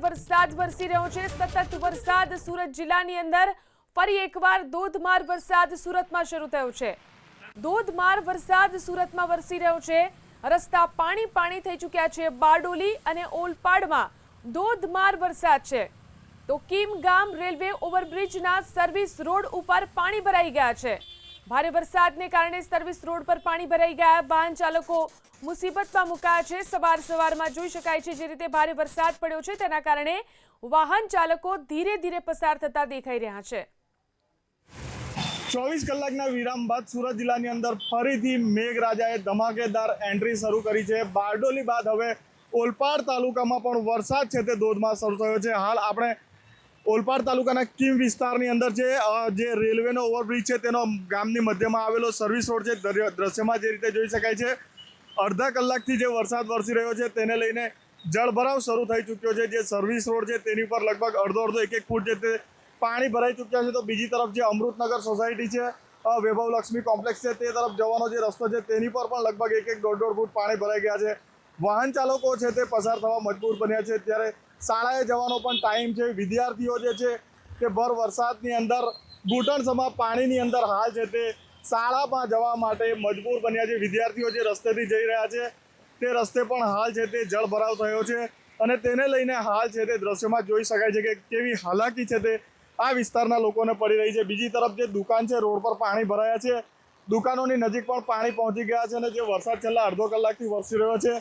વરસાદ વરસી રહ્યો છે। સતત વરસાદ સુરત જિલ્લાની અંદર ફરી એકવાર ધોધમાર વરસાદ સુરતમાં શરૂ થયો છે। ધોધમાર વરસાદ સુરતમાં વરસી રહ્યો છે। રસ્તા પાણી પાણી થઈ ચૂક્યા છે। બારડોલી અને ઓલપાડમાં ધોધમાર વરસાદ છે તો કીમ ગામ રેલવે ઓવરબ્રિજના સર્વિસ રોડ ઉપર પાણી ભરાઈ ગયા છે। ભારે વરસાદને કારણે સર્વિસ રોડ પર પાણી ભરાઈ ગયા। વાહન ચાલકો મુસીબતમાં મુકાયા છે। સવારમાં જોઈ શકાય છે જે રીતે ભારે વરસાદ પડ્યો છે તેના કારણે વાહન ચાલકો ધીરે ધીરે પસાર થતા દેખાઈ રહ્યા છે। 24 કલાકના વિરામ બાદ સુરત જિલ્લાની અંદર ફરીથી મેઘરાજાએ ધમાકેદાર એન્ટ્રી શરૂ કરી છે। બારડોલી બાદ હવે ઓલપાડ તાલુકામાં પણ વરસાદ છે તે ધોધમાર શરૂ થયો છે। હાલ આપણે ઓલપાડ તાલુકાના કીમ વિસ્તારની અંદર છે જે રેલવેનો ઓવરબ્રિજ છે તેનો ગામની મધ્યમાં આવેલો સર્વિસ રોડ છે। દ્રશ્યમાં જે રીતે જોઈ શકાય છે અડધા કલાકથી જે વરસાદ વરસી રહ્યો છે તેને લઈને જળભરાવ શરૂ થઈ ચૂક્યો છે। જે સર્વિસ રોડ છે તેની પર લગભગ અડધો એક ફૂટ છે તે પાણી ભરાઈ ચૂક્યા છે। તો બીજી તરફ જે અમૃતનગર સોસાયટી છે વૈભવ લક્ષ્મી કોમ્પ્લેક્સ છે તે તરફ જવાનો જે રસ્તો છે તેની પર પણ લગભગ એક દોઢ ફૂટ પાણી ભરાઈ ગયા છે। વાહન ચાલકો છે તે પસાર થવા મજબૂર બન્યા છે। ત્યારે શાળાએ જવાનો પણ ટાઈમ છે। વિદ્યાર્થીઓ જે છે તે ભર વરસાદની અંદર ઘૂંટણસમાં પાણીની અંદર હાલ છે તે શાળામાં જવા માટે મજબૂર બન્યા છે। વિદ્યાર્થીઓ જે રસ્તેથી જઈ રહ્યા છે તે રસ્તે પણ હાલ છે તે જળભરાવ થયો છે અને તેને લઈને હાલ છે તે દ્રશ્યમાં જોઈ શકાય છે કે કેવી હાલાકી છે તે આ વિસ્તારના લોકોને પડી રહી છે। બીજી તરફ જે દુકાન છે રોડ પર પાણી ભરાયા છે, દુકાનોની નજીક પણ પાણી પહોંચી ગયા છે અને જે વરસાદ છેલ્લા અડધો કલાકથી વરસી રહ્યો છે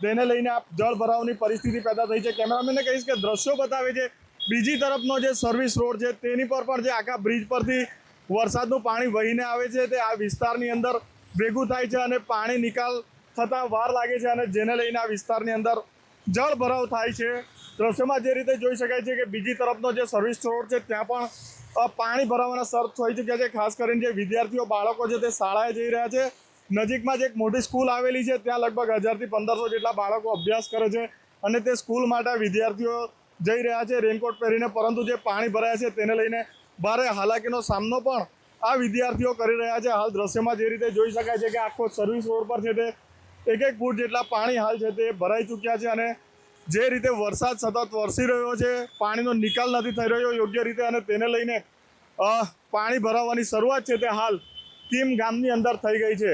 તેને લઈને આ જળભરાવની પરિસ્થિતિ પેદા થઈ છે। કેમેરામેનને કહીશ કે દ્રશ્યો બતાવે છે બીજી તરફનો જે સર્વિસ રોડ છે તેની પર પણ જે આખા બ્રિજ પરથી વરસાદનું પાણી વહીને આવે છે તે આ વિસ્તારની અંદર ભેગું થાય છે અને પાણી નિકાલ થતાં વાર લાગે છે અને જેને લઈને આ વિસ્તારની અંદર જળભરાવ થાય છે। દ્રશ્યમાં જે રીતે જોઈ શકાય છે કે બીજી તરફનો જે સર્વિસ રોડ છે ત્યાં પણ પાણી ભરાવાના શરૂ થઈ ચૂક્યા છે। ખાસ કરીને જે વિદ્યાર્થીઓ બાળકો છે તે શાળાએ જઈ રહ્યા છે। નજીકમાં જ એક મોટી સ્કૂલ આવેલી છે ત્યાં લગભગ 1000થી 1500 જેટલા બાળકો અભ્યાસ કરે છે અને તે સ્કૂલ માટે વિદ્યાર્થીઓ જઈ રહ્યા છે રેનકોટ પહેરીને, પરંતુ જે પાણી ભરાયા છે તેને લઈને ભારે હાલાકીનો સામનો પણ આ વિદ્યાર્થીઓ કરી રહ્યા છે। હાલ દ્રશ્યમાં જે રીતે જોઈ શકાય છે કે આખો સર્વિસ રોડ પર છે તે એક ફૂટ જેટલા પાણી હાલ છે તે ભરાઈ ચૂક્યા છે અને જે રીતે વરસાદ સતત વરસી રહ્યો છે પાણીનો નિકાલ નથી થઈ રહ્યો યોગ્ય રીતે અને તેને લઈને પાણી ભરાવાની શરૂઆત છે તે હાલ કીમ ગામની અંદર થઈ ગઈ છે।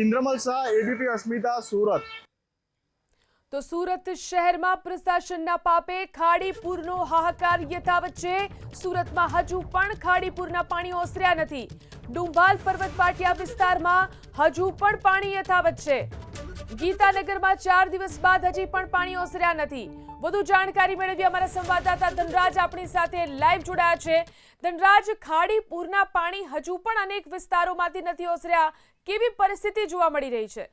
ઇન્દ્રમલ શાહ, એબીપી અસ્મિતા, સુરત। તો સુરત શહેરમાં પ્રશાસનના પાપે ખાડીપુરનો હાહાકાર યથાવત છે। સુરતમાં હજુ પણ ખાડીપુરના પાણી ઓસર્યા નથી। ડુંભાલ પર્વત પાટિયા વિસ્તારમાં હજુ પણ પાણી યથાવત છે। ગીતાનગરમાં 4 દિવસ બાદ હજી પણ પાણી ઓસર્યા નથી। વધુ જાણકારી મેળવી અમારા સંવાદદાતા ધનરાજ આપણી સાથે લાઈવ જોડાયા છે। ધનરાજ, ખાડીપુરના પાણી હજુ પણ અનેક વિસ્તારોમાંથી નથી ઓસર્યા, કેવી પરિસ્થિતિ જોવા મળી રહી છે?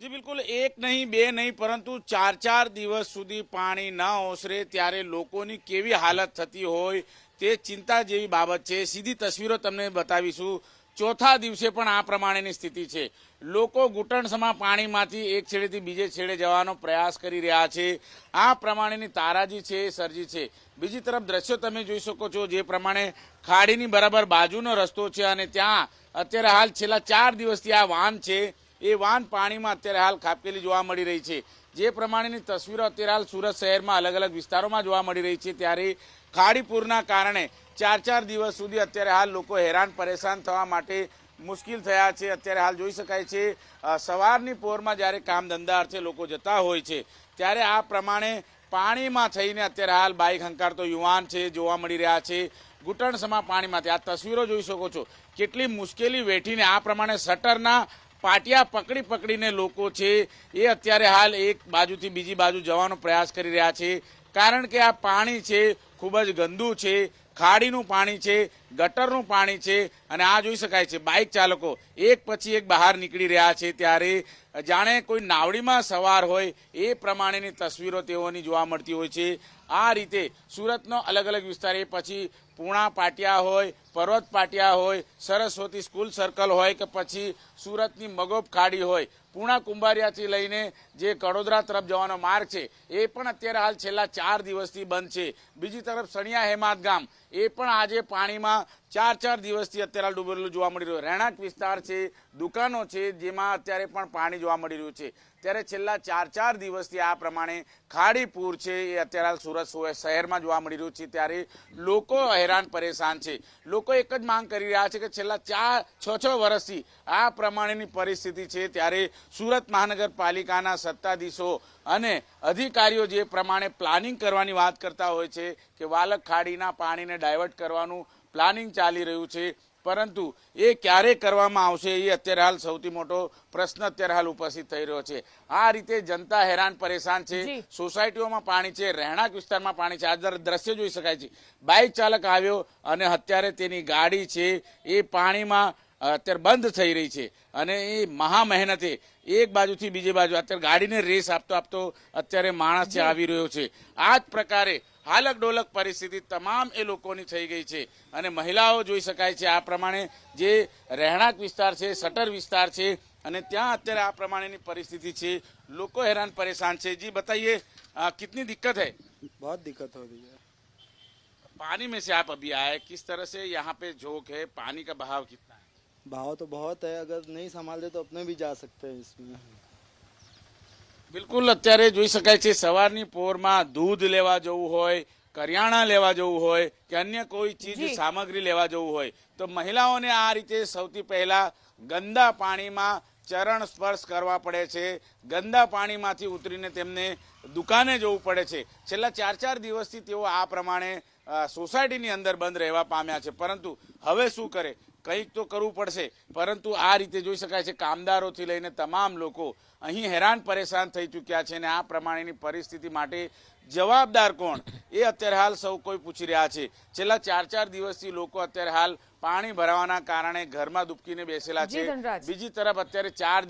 જી બિલકુલ, એક નહીં બે નહીં પરંતુ 4 દિવસ સુધી પાણી ન ઓસરે ત્યારે લોકોની કેવી હાલત થતી હોય તે ચિંતા જેવી બાબત છે। સીધી તસવીરો તમને બતાવીશું। ચોથા દિવસે પણ આ પ્રમાણેની સ્થિતિ છે। લોકો ઘૂંટણસમાં પાણીમાંથી એક છેડેથી બીજે છેડે જવાનો પ્રયાસ કરી રહ્યા છે। આ પ્રમાણેની તારાજી છે એ સર્જી છે। બીજી તરફ દ્રશ્યો તમે જોઈ શકો છો જે પ્રમાણે ખાડીની બરાબર બાજુનો રસ્તો છે અને ત્યાં અત્યારે હાલ છેલ્લા 4 દિવસથી આ વાહન છે એ વાહન પાણીમાં અત્યારે હાલ ખાબકેલી જોવા મળી રહી છે। જે પ્રમાણેની તસવીરો અત્યારે હાલ સુરત શહેરમાં અલગ અલગ વિસ્તારોમાં જોવા મળી રહી છે ત્યારે ખાડીપુરના કારણે 4 દિવસ સુધી અત્યારે હાલ લોકો હેરાન પરેશાન થવા માટે મુશ્કેલ થયા છે। અત્યારે હાલ જોઈ શકાય છે સવારની પોરમાં જ્યારે કામ ધંધા અર્થે લોકો જતા હોય છે ત્યારે આ પ્રમાણે પાણીમાં થઈને અત્યારે હાલ બાઇક હંકારતો યુવાન છે જોવા મળી રહ્યા છે ઘૂંટણસમાં પાણીમાંથી। આ તસવીરો જોઈ શકો છો કેટલી મુશ્કેલી વેઠીને આ પ્રમાણે શટરના પાટિયા પકડીને લોકો છે એ અત્યારે હાલ એક બાજુથી બીજી બાજુ જવાનો પ્રયાસ કરી રહ્યા છે કારણ કે આ પાણી છે ખૂબ જ ગંદુ છે। ખાડીનું પાણી છે, ગટરનું પાણી છે અને આ જોઈ શકાય છે બાઇક ચાલકો એક પછી એક બહાર નીકળી રહ્યા છે ત્યારે જાણે કોઈ નાવડીમાં સવાર હોય એ પ્રમાણેની તસવીરો તેઓની જોવા મળતી હોય છે। આ રીતે સુરતનો અલગ અલગ વિસ્તાર એ પછી પૂણા પાટિયા હોય, પર્વત પાટિયા હોય, સરસ્વતી સ્કૂલ સર્કલ હોય કે પછી સુરતની મગોબ ખાડી હોય, પૂણા કુંભારિયાથી લઈને જે કડોદરા તરફ જવાનો માર્ગ છે એ પણ અત્યારે હાલ છેલ્લા 4 દિવસથી બંધ છે। બીજી તરફ સણિયા હેમાદ ગામ એ પણ આજે પાણીમાં ચાર દિવસથી અત્યારે હાલ ડૂબેલું જોવા મળી રહ્યું. રહેણાંક વિસ્તાર છે, દુકાનો છે, જેમાં અત્યારે પણ પાણી જોવા મળી રહ્યું છે. ત્યારે છેલ્લા ચાર દિવસથી આ પ્રમાણે ખાડી પૂર છે એ અત્યારે હાલ સુરત શહેરમાં જોવા મળી રહ્યું છે. ત્યારે લોકો હેરાન પરેશાન છે. લોકો એક જ માંગ કરી રહ્યા છે કે છેલ્લા 6 વર્ષથી આ પ્રમાણેની પરિસ્થિતિ છે. ત્યારે સુરત મહાનગરપાલિકાના સત્તાધીશો અને અધિકારીઓ જે પ્રમાણે પ્લાનિંગ કરવાની વાત કરતા હોય છે કે વાલક ખાડીના પાણીને ડાયવર્ટ કરવાનું પ્લાનિંગ ચાલી રહ્યું છે, પરંતુ એ ક્યારે કરવામાં આવશે એ અત્યારે હાલ સૌથી મોટો પ્રશ્ન અત્યારે હાલ ઉપસ્થિત થઈ રહ્યો છે. આ રીતે જનતા હેરાન પરેશાન છે. સોસાયટીઓમાં પાણી છે, રહેણાંક વિસ્તારમાં પાણી છે. આ દ્રશ્ય જોઈ શકાય છે. બાઇક ચાલક આવ્યો અને અત્યારે તેની ગાડી છે એ પાણીમાં અત્યારે બંધ થઈ રહી છે અને એ મહા મહેનતે એક બાજુથી બીજી બાજુ અત્યારે ગાડીને રેસ આપતો અત્યારે માણસ છે આવી રહ્યો છે. આ જ પ્રકારે હાલક ડોલક પરિસ્થિતિ તમામ એ લોકોની થઈ ગઈ છે અને મહિલાઓ જોઈ શકાય છે આ પ્રમાણે જે રહેણાંક વિસ્તાર છે, શટર વિસ્તાર છે અને ત્યાં અત્યારે આ પ્રમાણેની પરિસ્થિતિ છે. લોકો હેરાન પરેશાન છે. જી बताइए कितनी दिक्कत है? बहुत दिक्कत हो रही है. पानी में से आप अभी आए, किस तरह से यहाँ पे झोंक है, पानी का बहाव कितना है? भाव तो बहुत है, अगर नहीं संभाले तो अपने भी जा सकते हैं इसमें. બિલકુલ અત્યારે જોઈ શકાય છે સવારની પોરમાં દૂધ લેવા જવું હોય, કરિયાણા લેવા જવું હોય કે અન્ય કોઈ ચીજ સામગ્રી લેવા જવું હોય તો મહિલાઓને આ રીતે સૌથી પહેલા ગંદા પાણીમાં ચરણ સ્પર્શ કરવા પડે છે. ગંદા પાણીમાંથી ઉતરીને તેમને દુકાને જવું પડે છે. છેલ્લા 4 દિવસથી તેઓ આ પ્રમાણે સોસાયટીની અંદર બંધ રહેવા પામ્યા છે. પરંતુ હવે શું કરે, કંઈક તો કરવું પડશે. પરંતુ આ રીતે જોઈ શકાય છે કામદારોથી લઈને તમામ લોકો અહીં હેરાન પરેશાન થઈ ચૂક્યા છે અને આ પ્રમાણેની પરિસ્થિતિ માટે જવાબદાર કોણ એ અત્યારે હાલ સૌ કોઈ પૂછી રહ્યા છે. છેલ્લા 4 દિવસથી લોકો અત્યારે હાલ પાણી ભરાવાના કારણે ઘરમાં દુબકીને બેસેલા છે. બીજી તરફ અત્યારે 4 દિવસ